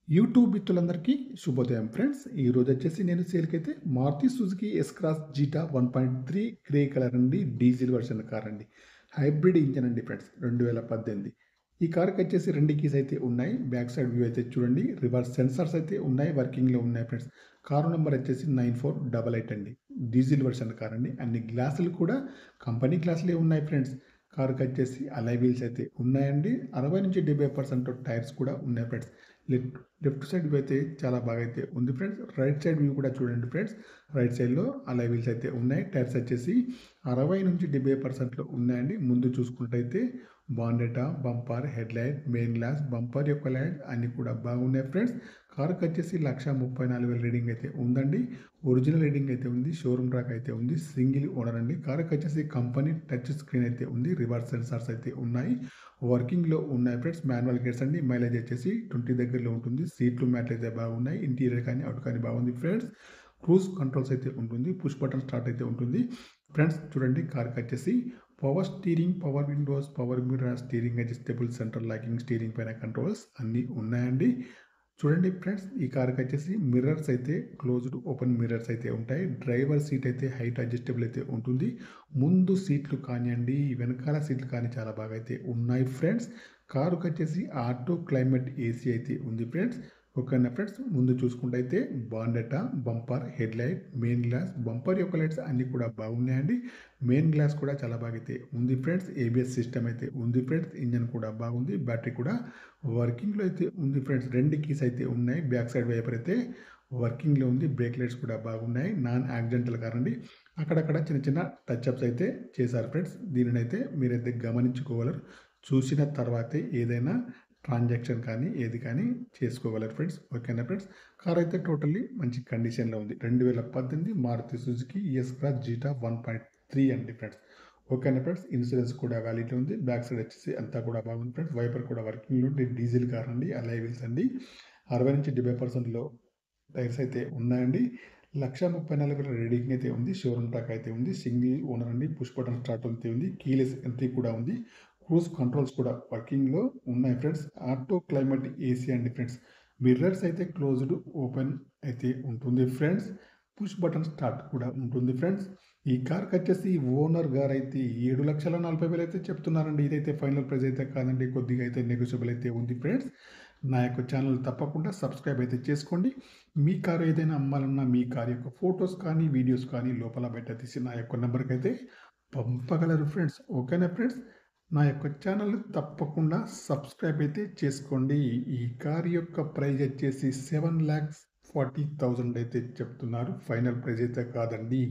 YouTube మిత్రులందరికీ శుభోదయం friends. ఈరోజు వచ్చేసి నేను సేల్‌కైతే Maruti Suzuki S cross zeta 1.3 grey colour అండి. డీజిల్ వర్షన్ కార్ అండి. హైబ్రిడ్ ఇంజిన్ అండి ఫ్రెండ్స్. 2018. ఈ కార్‌కి వచ్చేసి 2 కీస్ అయితే ఉన్నాయి. బ్యాక్ సైడ్ వ్యూ అయితే చూడండి. రివర్స్ సెన్సార్స్ అయితే ఉన్నాయి. వర్కింగ్‌లో ఉన్నాయి ఫ్రెండ్స్. కారు నంబర్ వచ్చేసి 9488 అండి. డీజిల్ వర్షన్ కార్ అండి. అన్ని గ్లాసులు కూడా కంపెనీ గ్లాసులే ఉన్నాయి ఫ్రెండ్స్. కారుకి వచ్చేసి అలాయ్ వీల్స్ అయితే ఉన్నాయండి. 60-70% టైర్స్ కూడా ఉన్నాయి friends. Left left side view అయితే చాలా బాగా అయితే ఉంది ఫ్రెండ్స్. రైట్ సైడ్ వ్యూ కూడా చూడండి ఫ్రెండ్స్. రైట్ సైడ్‌లో అలాయ్ వీల్స్ అయితే ఉన్నాయి. టైర్స్ వచ్చేసి 60-70% ఉన్నాయండి. ముందు చూసుకున్నట్టయితే bonnet, bumper, headlight, main glass, bumper యొక్క లైట్ అన్నీ కూడా బాగున్నాయి ఫ్రెండ్స్. కారుకి వచ్చేసి 1,34,000 రీడింగ్ అయితే ఉందండి. ఒరిజినల్ రీడింగ్ అయితే ఉంది. షోరూమ్ ట్రాక్ అయితే ఉంది. సింగిల్ ఓనర్ అండి. కారుకి వచ్చేసి కంపెనీ టచ్ స్క్రీన్ అయితే ఉంది. రివర్స్ సెన్సార్స్ అయితే ఉన్నాయి. వర్కింగ్‌లో ఉన్నాయి ఫ్రెండ్స్. మాన్యువల్ గేర్స్ అండి. మైలేజ్ వచ్చేసి 20 దగ్గరలో ఉంటుంది. సీట్లు మ్యాట్లు అయితే బాగున్నాయి. ఇంటీరియర్ కానీ, అవుట్ కానీ బాగుంది ఫ్రెండ్స్. క్రూజ్ కంట్రోల్స్ అయితే ఉంటుంది. పుష్ బటన్ స్టార్ట్ అయితే ఉంటుంది. ఫ్రెండ్స్ చూడండి కార్‌కి వచ్చేసి power steering, power Windows, power mirror, steering adjustable, central locking, steering పైన కంట్రోల్స్ అన్నీ ఉన్నాయండి. చూడండి ఫ్రెండ్స్ ఈ కార్‌కి వచ్చేసి మిర్రర్స్ అయితే క్లోజ్డ్ ఓపెన్ మిర్రర్స్ అయితే ఉంటాయి. డ్రైవర్ సీట్ అయితే హైట్ అడ్జస్టబుల్ అయితే ఉంటుంది. ముందు సీట్లు కానియండి, వెనకాల సీట్లు కానీ చాలా బాగా అయితే ఉన్నాయి ఫ్రెండ్స్. కారుకి వచ్చేసి ఆటో క్లైమేట్ ఏసీ అయితే ఉంది ఫ్రెండ్స్. ఓకేనా ఫ్రెండ్స్. ముందు చూసుకుంటైతే bonnet, bumper, headlight, main glass, bumper యొక్క లైట్స్ అన్నీ కూడా బాగున్నాయండి. మెయిన్ గ్లాస్ కూడా చాలా బాగా అయితే ఉంది ఫ్రెండ్స్. ఏబిఎస్ సిస్టమ్ అయితే ఉంది ఫ్రెండ్స్. ఇంజిన్ కూడా బాగుంది. బ్యాటరీ కూడా వర్కింగ్‌లో అయితే ఉంది ఫ్రెండ్స్. 2 కీస్ అయితే ఉన్నాయి. బ్యాక్ సైడ్ వైపర్ అయితే వర్కింగ్‌లో ఉంది. బ్రేక్ లైట్స్ కూడా బాగున్నాయి. నాన్ యాక్సిడెంటల్ కార్ అండి. అక్కడక్కడ చిన్న చిన్న టచ్ అప్స్ అయితే చేశారు ఫ్రెండ్స్. దీనినైతే మీరైతే గమనించుకోగలరు. చూసిన తర్వాతే ఏదైనా ట్రాన్సాక్షన్ కానీ ఏది కానీ చేసుకోగలరు ఫ్రెండ్స్. ఓకేనా ఫ్రెండ్స్. కార్ అయితే టోటల్లీ మంచి కండిషన్‌లో ఉంది. 2018 Maruti Suzuki S cross zeta 1.3 అండి ఫ్రెండ్స్. ఓకేనా ఫ్రెండ్స్. ఇన్సూరెన్స్ కూడా వ్యాలిడ్ ఉంది. బ్యాక్ సైడ్ వచ్చేసి అంతా కూడా బాగుంది ఫ్రెండ్స్. వైపర్ కూడా వర్కింగ్‌లో ఉంది. డీజిల్ కార్ అండి. అలాయ్ వీల్స్ అండి. 60-70% టైర్స్ అయితే ఉన్నాయండి. 1,34,000 రీడింగ్ అయితే ఉంది. షోరూమ్ ట్రాక్ అయితే ఉంది. సింగిల్ ఓనర్ అండి. పుష్ బటన్ స్టార్ట్ అయితే ఉంది. కీలెస్ ఎంట్రీ కూడా ఉంది. క్రూజ్ కంట్రోల్స్ కూడా వర్కింగ్‌లో ఉన్నాయి ఫ్రెండ్స్. ఆటో క్లైమేట్ ఏసీ అండి ఫ్రెండ్స్. మిర్రర్స్ అయితే క్లోజ్డ్ ఓపెన్ అయితే ఉంటుంది ఫ్రెండ్స్. పుష్ బటన్ స్టార్ట్ కూడా ఉంటుంది ఫ్రెండ్స్. ఈ కార్‌కి వచ్చేసి ఓనర్ గారైతే 7,40,000 అయితే చెప్తున్నారండి. ఇదైతే ఫైనల్ ప్రైస్ అయితే కాదండి. కొద్దిగా అయితే నెగోషియబుల్ అయితే ఉంది ఫ్రెండ్స్. నా యొక్క ఛానల్ తప్పకుండా సబ్స్క్రైబ్ అయితే చేసుకోండి. మీ కారు ఏదైనా అమ్మాలన్నా మీ కారు యొక్క ఫోటోస్ కానీ, వీడియోస్ కానీ లోపల బయట తీసి నా యొక్క నంబర్‌కి అయితే పంపగలరు ఫ్రెండ్స్. ఓకేనా ఫ్రెండ్స్. నా యొక్క ఛానల్ తప్పకుండా సబ్స్క్రైబ్ అయితే చేసుకోండి. ఈ కార్ యొక్క ప్రైస్ వచ్చేసి 7,40,000 అయితే చెప్తున్నారు. ఫైనల్ ప్రైస్ అయితే కాదండి.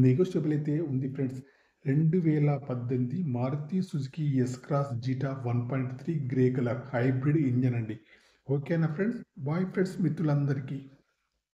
నెగోషియబుల్ అయితే ఉంది friends. 2018 Maruti Suzuki S cross zeta 1.3 grey colour hybrid engine అండి. ఓకేనా ఫ్రెండ్స్. బాయ్ ఫ్రెండ్స్ మిత్రులందరికీ.